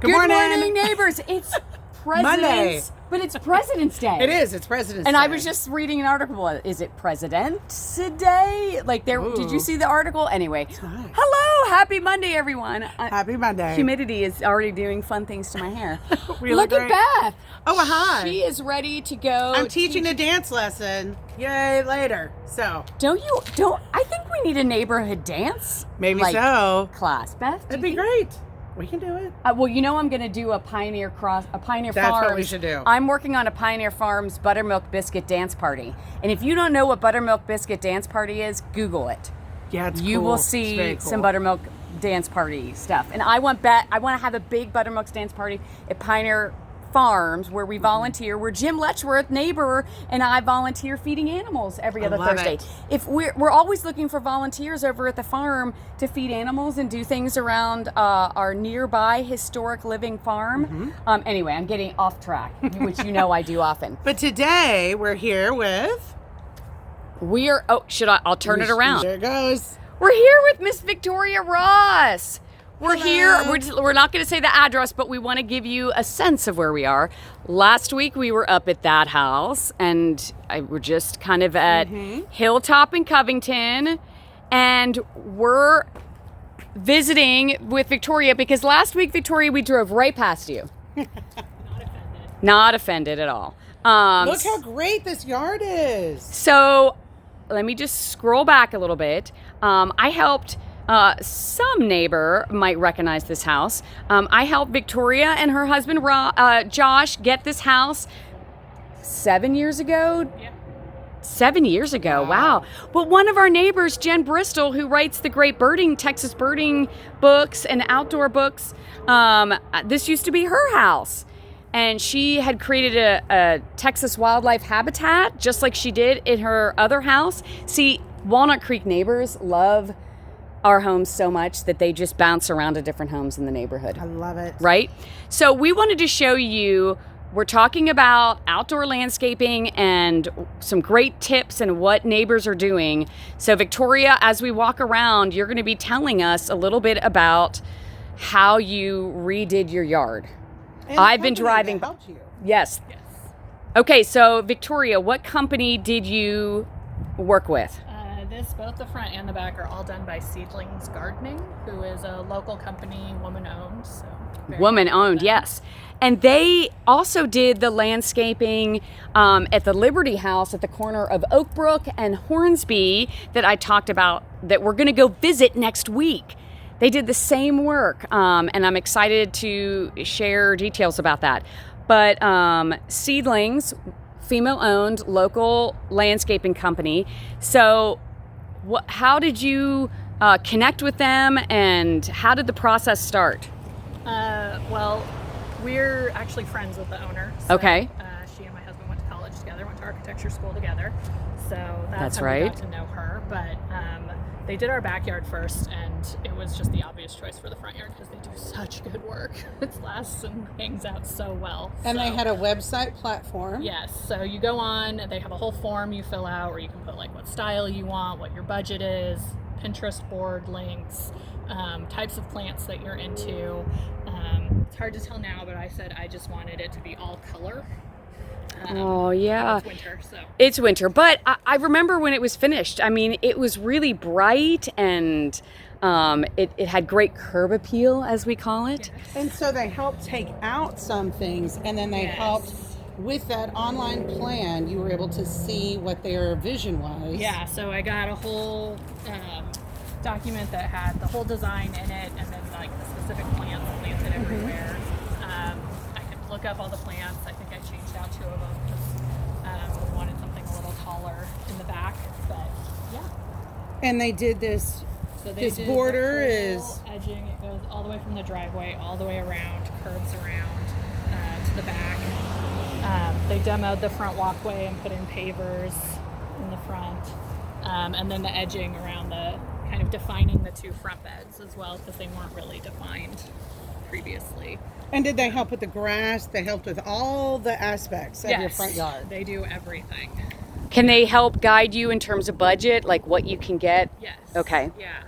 Good morning, neighbors. It's Monday. But it's President's Day. It is. It's President's Day. And I was just reading an article. Is it President's Day? Like there. Ooh. Did you see the article? Anyway. It's nice. Hello. Happy Monday, everyone. Happy Monday. Humidity is already doing fun things to my hair. We Look look at Beth. Oh, hi. She is ready to go. I'm teaching a dance lesson. Yay, later. So. Don't I think we need a neighborhood dance. Maybe so. Class. Beth? It'd be great. We can do it. Well, I'm going to do a Pioneer Farms. That's what we should do. I'm working on a Pioneer Farms Buttermilk Biscuit Dance Party. And if you don't know what Buttermilk Biscuit Dance Party is, Google it. Yeah, it's You cool. will It's see very cool. some Buttermilk Dance Party stuff. And I want to have a big Buttermilk Dance Party at Pioneer Farms where we volunteer, where Jim Letchworth, neighbor, and I volunteer feeding animals every other Thursday. It. If we're always looking for volunteers over at the farm to feed animals and do things around our nearby historic living farm. Anyway, I'm getting off track, which I do often. But today we're here with. I'll turn it around. There it goes. We're here with Miss Victoria Ross. We're Hello. here. We're not going to say the address, but we want to give you a sense of where we are. Last week we were up at that house, and we're just kind of at Hilltop in Covington, and we're visiting with Victoria because last week, Victoria, we drove right past you. Not offended at all. Look how great this yard is. So let me just scroll back a little bit. I helped. Some neighbor might recognize this house. I helped Victoria and her husband Josh get this house 7 years ago. Yeah. 7 years ago, wow. But one of our neighbors, Jen Bristol, who writes the great Texas birding books and outdoor books, this used to be her house. And she had created a Texas wildlife habitat, just like she did in her other house. See, Walnut Creek neighbors love our homes so much that they just bounce around to different homes in the neighborhood. I love it. Right? So we wanted to show you, we're talking about outdoor landscaping and some great tips and what neighbors are doing. So Victoria, as we walk around, you're going to be telling us a little bit about how you redid your yard. And I've the been company driving. that helped you. Yes. Yes. Okay, so Victoria, what company did you work with? Both the front and the back are all done by Seedlings Gardening, who is a local company, woman-owned. So Woman-owned, yes. And they also did the landscaping at the Liberty House at the corner of Oakbrook and Hornsby that I talked about that we're going to go visit next week. They did the same work, and I'm excited to share details about that. But Seedlings, female-owned, local landscaping company. So how did you connect with them, and how did the process start? Well, we're actually friends with the owner. So, Okay. She and my husband went to college together, went to architecture school together. So that's how right. we got to know her. But they did our backyard first, and it was just the obvious choice for the front yard because they do such good work. It lasts and hangs out so well. And so. they had a website platform. Yes, so you go on, they have a whole form you fill out where you can put like what style you want, what your budget is, Pinterest board links, types of plants that you're into. It's hard to tell now, but I said I just wanted it to be all color. Oh, yeah. It's winter, so. It's winter, but I remember when it was finished. I mean, it was really bright, and it had great curb appeal, as we call it. Yes. And so they helped take out some things, and then they Yes. helped with that online plan. You were able to see what their vision was. Yeah, so I got a whole document that had the whole design in it, and then like the specific plants planted everywhere. I could look up all the plants. I think I changed out 2 of them because we wanted something a little taller in the back. But yeah, And they did this. so they This did border the is. whole edging. It goes all the way from the driveway all the way around, curves around to the back. They demoed the front walkway and put in pavers in the front, and then the edging around the kind of defining the 2 front beds as well because they weren't really defined previously. And did they help with the grass? They helped with all the aspects of your front yard. They do everything. Can they help guide you in terms of budget, like what you can get? Yes. Okay. Yeah.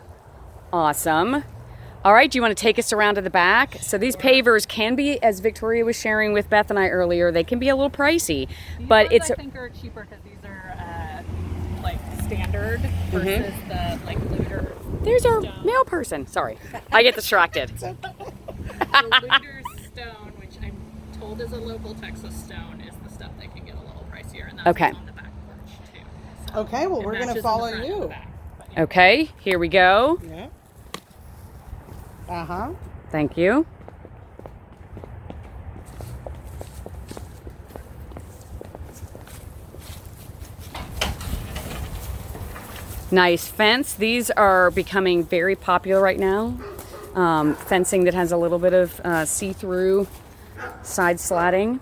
Awesome. All right, do you want to take us around to the back? So these pavers can be, as Victoria was sharing with Beth and I earlier, they can be a little pricey, but These it's ones I think are cheaper because these are like standard versus the like looter. there's our stone. mail person. Sorry, I get distracted. The looter stone, which I'm told is a local Texas stone, is the stuff that can get a little pricier, and that's Okay. what's on the back porch too. So Okay, well, it we're going matches to in the follow front and the you. back, but yeah. Okay, here we go. Yeah. Uh-huh. Thank you. Nice fence. These are becoming very popular right now. Fencing that has a little bit of see-through side slatting.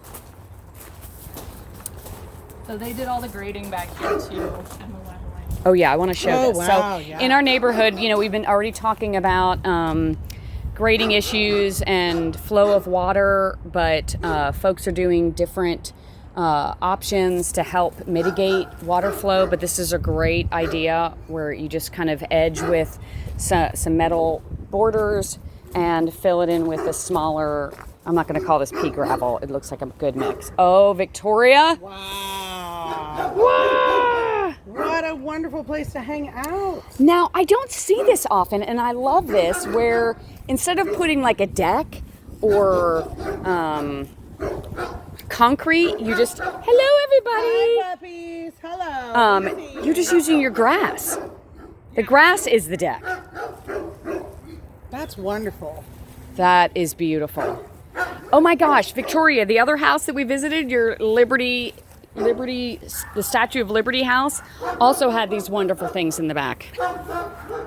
So they did all the grading back here too, and the leveling. Oh yeah, I want to show Oh, this. wow, So yeah. in our neighborhood, you know, we've been already talking about grading issues and flow of water, but folks are doing different options to help mitigate water flow. But this is a great idea where you just kind of edge with some metal borders and fill it in with a smaller, I'm not going to call this pea gravel. It looks like a good mix. Oh, Victoria. Wow. Wow. What a wonderful place to hang out. Now, I don't see this often, and I love this, where instead of putting like a deck or concrete, you just, hello Hi, everybody. puppies. Hello. Good to see You're just using your grass. The grass is the deck. That's wonderful. That is beautiful. Oh my gosh, Victoria, the other house that we visited, your Liberty, the Statue of Liberty house, also had these wonderful things in the back.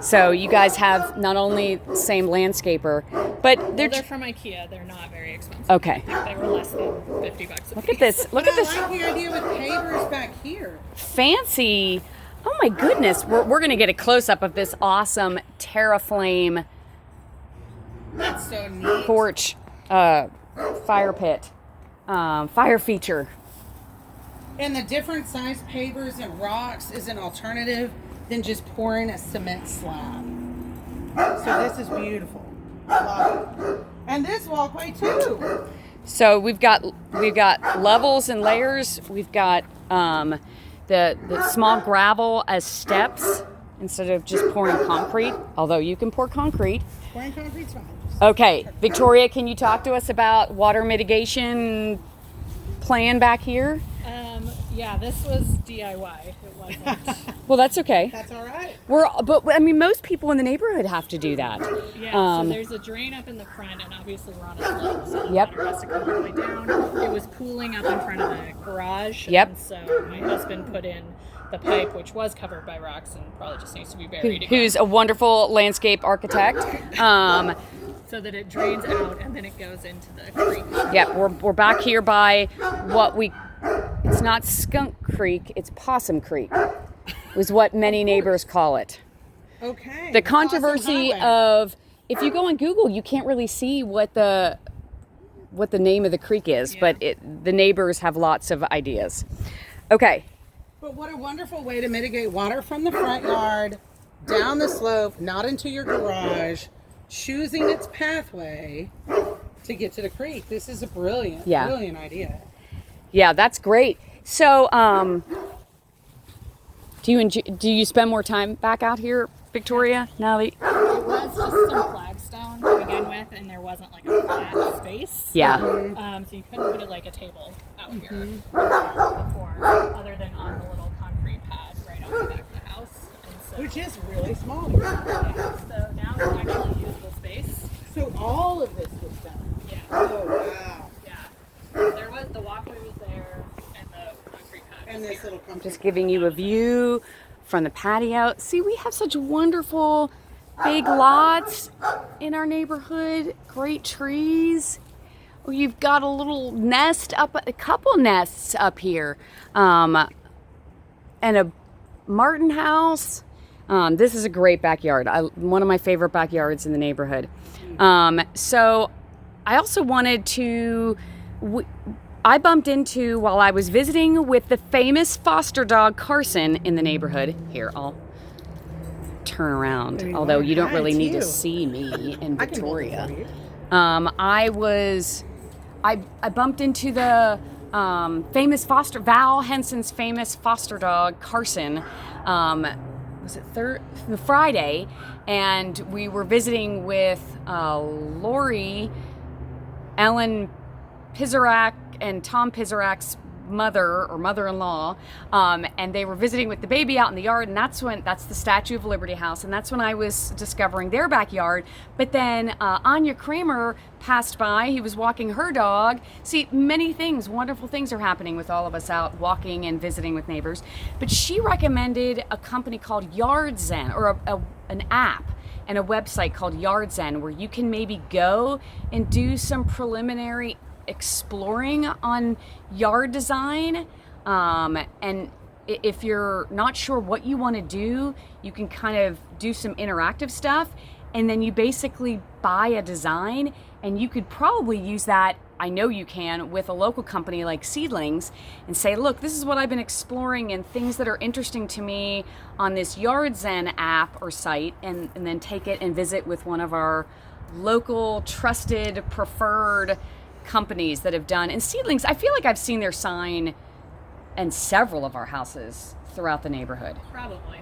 So you guys have not only the same landscaper, but Well, they're from IKEA. They're not very expensive. okay. They were less than $50 a Look piece. at this. Look But at this I like the idea with pavers back here. fancy. Oh my goodness. We're going to get a close up of this awesome TerraFlame That's so neat. porch fire pit fire feature. And the different size pavers and rocks is an alternative than just pouring a cement slab. So this is beautiful. Love it. And this walkway too. So we've got levels and layers. We've got the small gravel as steps instead of just pouring concrete. Although you can pour concrete. Pouring concrete's fine. Okay, Victoria, can you talk to us about water mitigation plan back here? Yeah, this was DIY. It wasn't. Well, that's okay. That's all right. But I mean, most people in the neighborhood have to do that. Yeah, Um, so there's a drain up in the front, and obviously we're on a slope, so the Yep. water has to come all the way down. It was pooling up in front of the garage. Yep. And so my husband put in the pipe, which was covered by rocks and probably just needs to be buried again. Who's a wonderful landscape architect. So that it drains out and then it goes into the creek. Yeah, we're back here by it's not Skunk Creek, it's Possum Creek, is what many neighbors call it. Okay. The controversy Awesome highway. of, if you go on Google, you can't really see what the name of the creek is, Yeah. but the neighbors have lots of ideas. Okay, But what a wonderful way to mitigate water from the front yard, down the slope, not into your garage, choosing its pathway to get to the creek. This is a brilliant idea. yeah, that's great. So, do you spend more time back out here, Victoria? Now that It was just some flagstone to begin with, and there wasn't like a flat space. yeah. So you couldn't put it like a table out here before, other than on the little concrete pad right on the back of the house. And so, Which is really small. yeah, so now it's actually usable space. So all of this was done. Yeah, Oh, wow. yeah. There was the walkway was there, and the concrete pad. And was this here. little company. Just giving you a view from the patio. See, we have such wonderful big lots in our neighborhood. Great trees. Oh, you've got a little nest up, a couple nests up here, and a Martin house. This is a great backyard. One of my favorite backyards in the neighborhood. So I also wanted to. I bumped into, while I was visiting with the famous foster dog Carson in the neighborhood. Here, I'll turn around, There you although are. you don't Hi, really it's need to you. see me in I can hold it Victoria. for you. I bumped into the Val Henson's famous foster dog, Carson. Was it Friday? And we were visiting with Lori, Ellen Pizarak, and Tom Pizarak's mother-in-law, and they were visiting with the baby out in the yard, and that's the Statue of Liberty house, and that's when I was discovering their backyard. But then Anya Kramer passed by. He was walking her dog. See, many things, wonderful things are happening with all of us out walking and visiting with neighbors. But she recommended a company called Yard Zen, or an app and a website called Yard Zen, where you can maybe go and do some preliminary exploring on yard design, and if you're not sure what you want to do, you can kind of do some interactive stuff, and then you basically buy a design, and you could probably use that, I know you can, with a local company like Seedlings, and say, look, this is what I've been exploring and things that are interesting to me on this Yard Zen app or site, and then take it and visit with one of our local, trusted, preferred companies that have done. And Seedlings, I feel like I've seen their sign in several of our houses throughout the neighborhood. Probably.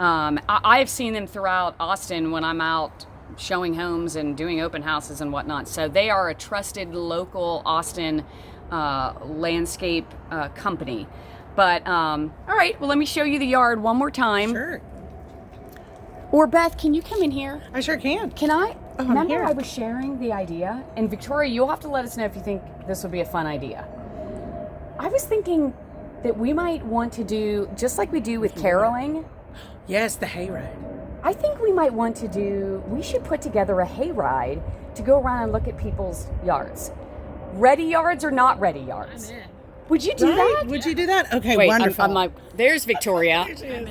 I have seen them throughout Austin when I'm out showing homes and doing open houses and whatnot. So they are a trusted local Austin landscape company. But all right, well, let me show you the yard one more time. Sure. Or Beth, can you come in here? I sure can. Can I? Oh, I'm Remember here. I was sharing the idea? And Victoria, you'll have to let us know if you think this would be a fun idea. I was thinking that we might want to do, just like we do with caroling, Yes, the hayride. I think we should put together a hayride to go around and look at people's yards. Ready yards or not ready yards? I'm in. Would you do that? Would you do that? Okay, Wait, wonderful. I'm like, there's Victoria. I'm in.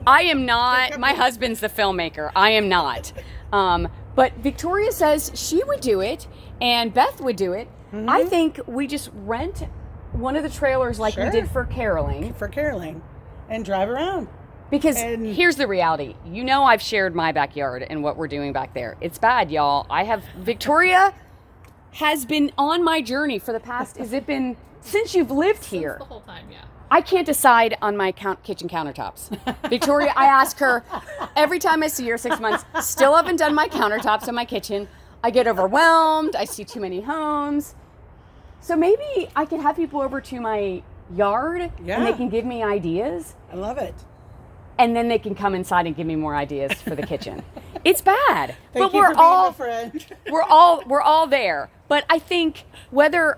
I am not, my husband's the filmmaker. I am not. But Victoria says she would do it and Beth would do it. Mm-hmm. I think we just rent one of the trailers like we Sure. did for caroling. For caroling and drive around. Because And- here's the reality. You know I've shared my backyard and what we're doing back there. It's bad, y'all. Victoria has been on my journey for the past, since you've lived here? The whole time, yeah. I can't decide on my kitchen countertops. Victoria, I ask her every time I see her 6 months, still haven't done my countertops in my kitchen. I get overwhelmed. I see too many homes. So maybe I could have people over to my yard Yeah. and they can give me ideas. I love it. And then they can come inside and give me more ideas for the kitchen. It's bad, Thank but you we're for being all a friend. we're all there. But I think the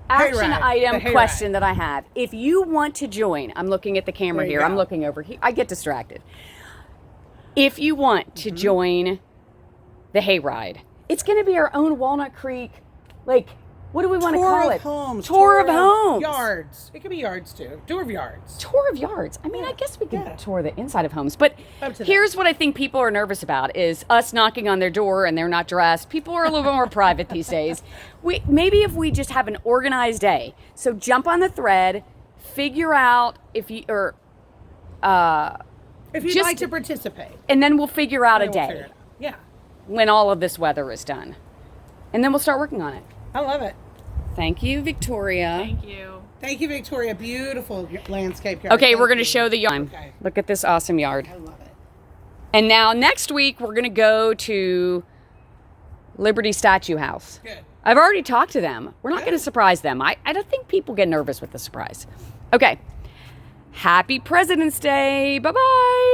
action Hayride. item The hayride. question that I have, if you want to join, I'm looking at the camera There you here. I'm go. looking over here. I get distracted. If you want to join the hayride, it's going to be our own Walnut Creek, like, what do we want to call it? Homes. Tour of homes. Yards. It could be yards too. Tour of yards. Tour of yards. I mean, I guess we could Yeah. tour the inside of homes. But Up to them. here's what I think people are nervous about is us knocking on their door and they're not dressed. People are a little bit more private these days. Maybe if we just have an organized day. So jump on the thread, figure out if you'd If like to participate. and then we'll figure out a then we'll figure day it out. Yeah. when all of this weather is done. And then we'll start working on it. I love it. Thank you, Victoria. Thank you. Thank you, Victoria. Beautiful landscape yard. Okay, we're Thank going to you. show the yard. Okay. Look at this awesome yard. I love it. And now next week we're going to go to Liberty Statue House. Good. I've already talked to them. We're not Good. going to surprise them. I don't think people get nervous with the surprise. Okay. Happy President's Day. Bye-bye.